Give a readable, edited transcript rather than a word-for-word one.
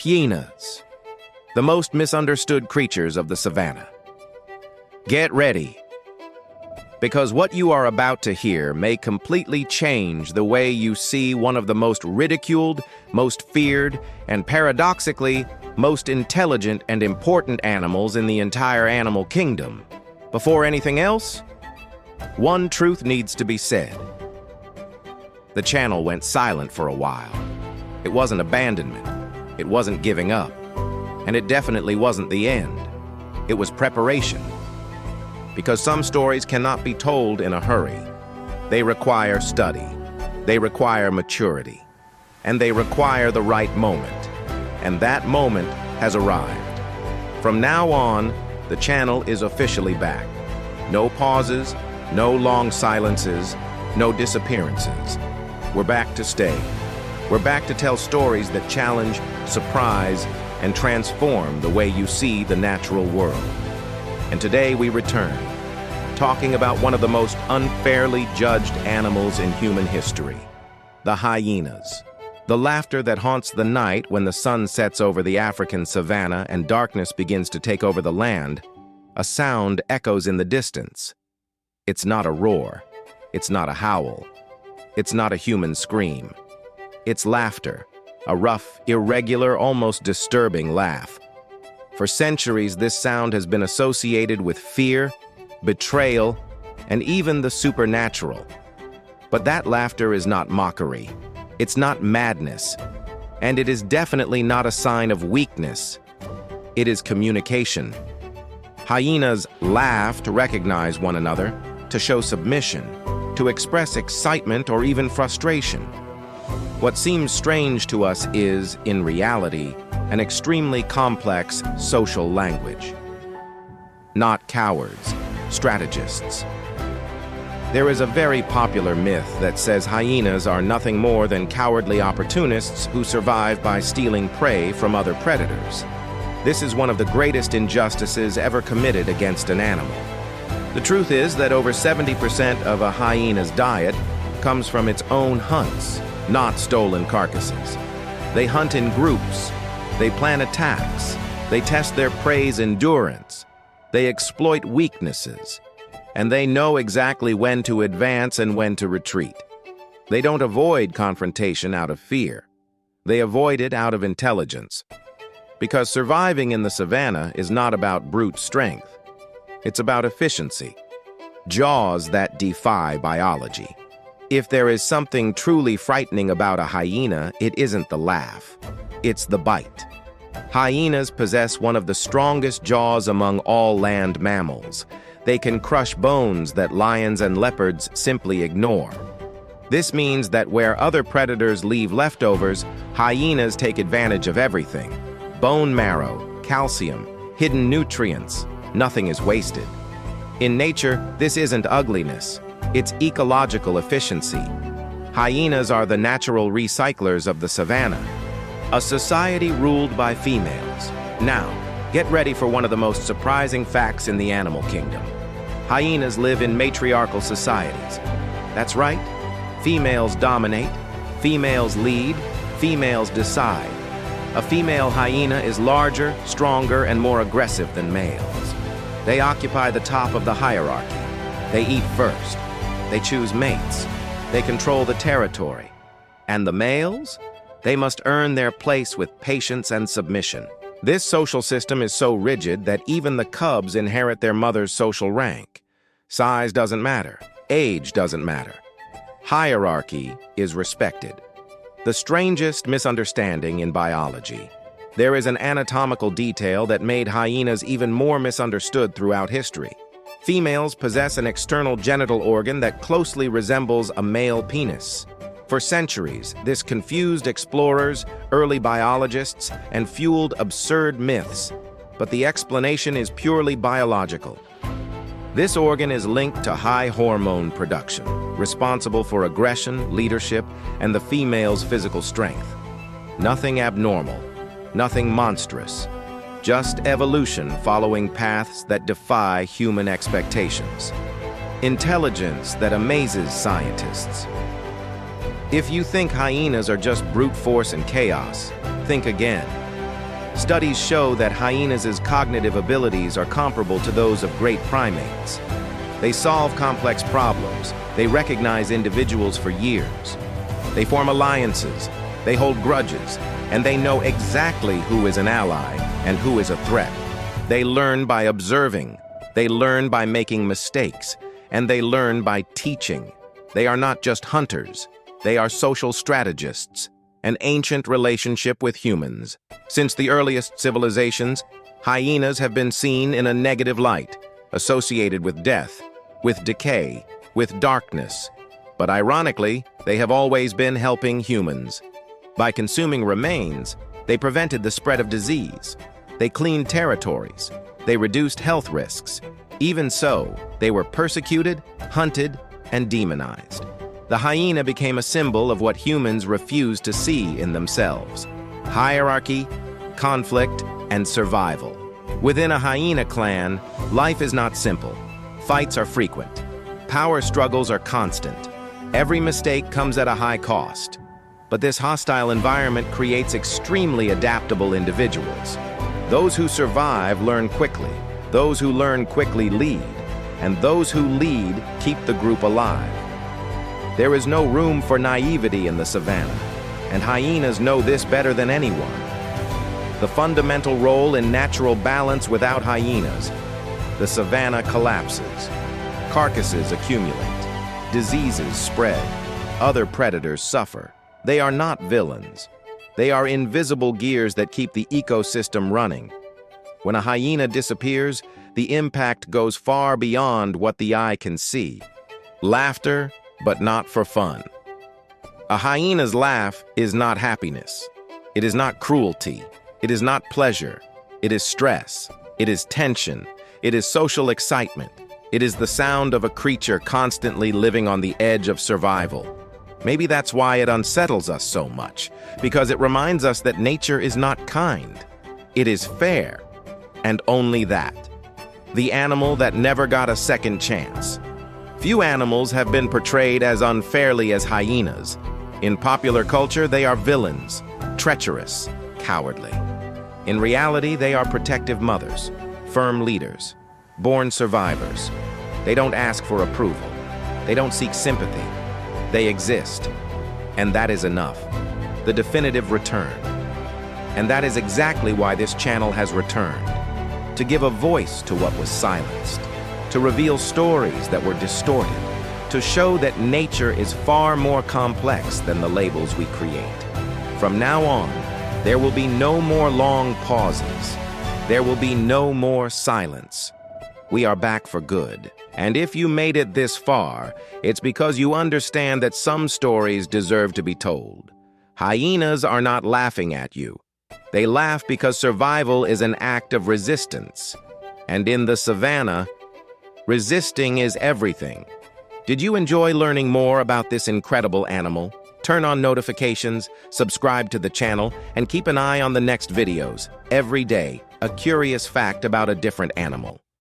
Hyenas, the most misunderstood creatures of the savanna. Get ready, because what you are about to hear may completely change the way you see one of the most ridiculed, most feared, and paradoxically, most intelligent and important animals in the entire animal kingdom. Before anything else, one truth needs to be said. The channel went silent for a while. It wasn't abandonment. It wasn't giving up. And it definitely wasn't the end. It was preparation. Because some stories cannot be told in a hurry. They require study. They require maturity. And they require the right moment. And that moment has arrived. From now on, the channel is officially back. No pauses, no long silences, no disappearances. We're back to stay. We're back to tell stories that challenge, surprise, and transform the way you see the natural world. And today we return, talking about one of the most unfairly judged animals in human history, the hyenas. The laughter that haunts the night when the sun sets over the African savanna and darkness begins to take over the land, a sound echoes in the distance. It's not a roar. It's not a howl. It's not a human scream. It's laughter, a rough, irregular, almost disturbing laugh. For centuries, this sound has been associated with fear, betrayal, and even the supernatural. But that laughter is not mockery. It's not madness. And it is definitely not a sign of weakness. It is communication. Hyenas laugh to recognize one another, to show submission, to express excitement or even frustration. What seems strange to us is, in reality, an extremely complex social language. Not cowards, strategists. There is a very popular myth that says hyenas are nothing more than cowardly opportunists who survive by stealing prey from other predators. This is one of the greatest injustices ever committed against an animal. The truth is that over 70% of a hyena's diet comes from its own hunts, not stolen carcasses. They hunt in groups. They plan attacks. They test their prey's endurance. They exploit weaknesses. And they know exactly when to advance and when to retreat. They don't avoid confrontation out of fear. They avoid it out of intelligence. Because surviving in the savanna is not about brute strength. It's about efficiency. Jaws that defy biology. If there is something truly frightening about a hyena, it isn't the laugh. It's the bite. Hyenas possess one of the strongest jaws among all land mammals. They can crush bones that lions and leopards simply ignore. This means that where other predators leave leftovers, hyenas take advantage of everything. Bone marrow, calcium, hidden nutrients, nothing is wasted. In nature, this isn't ugliness. It's ecological efficiency. Hyenas are the natural recyclers of the savanna, a society ruled by females. Now, get ready for one of the most surprising facts in the animal kingdom. Hyenas live in matriarchal societies. That's right. Females dominate, females lead, females decide. A female hyena is larger, stronger, and more aggressive than males. They occupy the top of the hierarchy. They eat first. They choose mates. They control the territory. And the males? They must earn their place with patience and submission. This social system is so rigid that even the cubs inherit their mother's social rank. Size doesn't matter. Age doesn't matter. Hierarchy is respected. The strangest misunderstanding in biology. There is an anatomical detail that made hyenas even more misunderstood throughout history. Females possess an external genital organ that closely resembles a male penis. For centuries, this confused explorers, early biologists, and fueled absurd myths. But the explanation is purely biological. This organ is linked to high hormone production, responsible for aggression, leadership, and the female's physical strength. Nothing abnormal, nothing monstrous. Just evolution following paths that defy human expectations. Intelligence that amazes scientists. If you think hyenas are just brute force and chaos, think again. Studies show that hyenas' cognitive abilities are comparable to those of great primates. They solve complex problems, they recognize individuals for years. They form alliances, they hold grudges, and they know exactly who is an ally and who is a threat. They learn by observing, they learn by making mistakes, and they learn by teaching. They are not just hunters, they are social strategists, an ancient relationship with humans. Since the earliest civilizations, hyenas have been seen in a negative light, associated with death, with decay, with darkness. But ironically, they have always been helping humans. By consuming remains, they prevented the spread of disease. They cleaned territories. They reduced health risks. Even so, they were persecuted, hunted, and demonized. The hyena became a symbol of what humans refuse to see in themselves: hierarchy, conflict, and survival. Within a hyena clan, life is not simple. Fights are frequent. Power struggles are constant. Every mistake comes at a high cost. But this hostile environment creates extremely adaptable individuals. Those who survive learn quickly. Those who learn quickly lead. And those who lead keep the group alive. There is no room for naivety in the savanna, and hyenas know this better than anyone. The fundamental role in natural balance: without hyenas, the savanna collapses. Carcasses accumulate. Diseases spread. Other predators suffer. They are not villains. They are invisible gears that keep the ecosystem running. When a hyena disappears, the impact goes far beyond what the eye can see. Laughter, but not for fun. A hyena's laugh is not happiness. It is not cruelty. It is not pleasure. It is stress. It is tension. It is social excitement. It is the sound of a creature constantly living on the edge of survival. Maybe that's why it unsettles us so much, because it reminds us that nature is not kind. It is fair, and only that. The animal that never got a second chance. Few animals have been portrayed as unfairly as hyenas. In popular culture, they are villains, treacherous, cowardly. In reality, they are protective mothers, firm leaders, born survivors. They don't ask for approval. They don't seek sympathy. They exist. And that is enough. The definitive return. And that is exactly why this channel has returned. To give a voice to what was silenced. To reveal stories that were distorted. To show that nature is far more complex than the labels we create. From now on, there will be no more long pauses. There will be no more silence. We are back for good. And if you made it this far, it's because you understand that some stories deserve to be told. Hyenas are not laughing at you. They laugh because survival is an act of resistance. And in the savanna, resisting is everything. Did you enjoy learning more about this incredible animal? Turn on notifications, subscribe to the channel, and keep an eye on the next videos. Every day, a curious fact about a different animal.